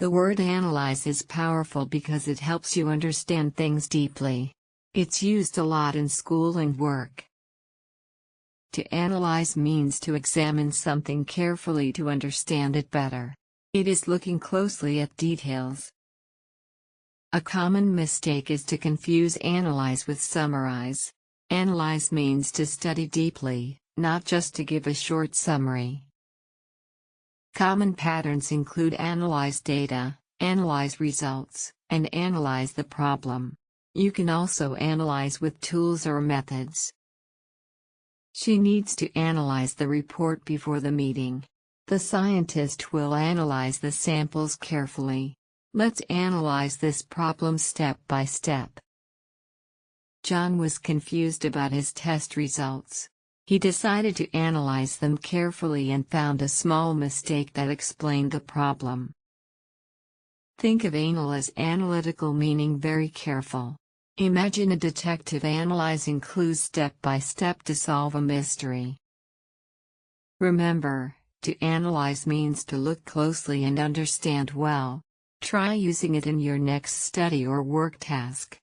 The word analyze is powerful because it helps you understand things deeply. It's used a lot in school and work. To analyze means to examine something carefully to understand it better. It is looking closely at details. A common mistake is to confuse analyze with summarize. Analyze means to study deeply, not just to give a short summary. Common patterns include analyze data, analyze results, and analyze the problem. You can also analyze with tools or methods. She needs to analyze the report before the meeting. The scientist will analyze the samples carefully. Let's analyze this problem step by step. John was confused about his test results. He decided to analyze them carefully and found a small mistake that explained the problem. Think of anal as analytical, meaning very careful. Imagine a detective analyzing clues step by step to solve a mystery. Remember, to analyze means to look closely and understand well. Try using it in your next study or work task.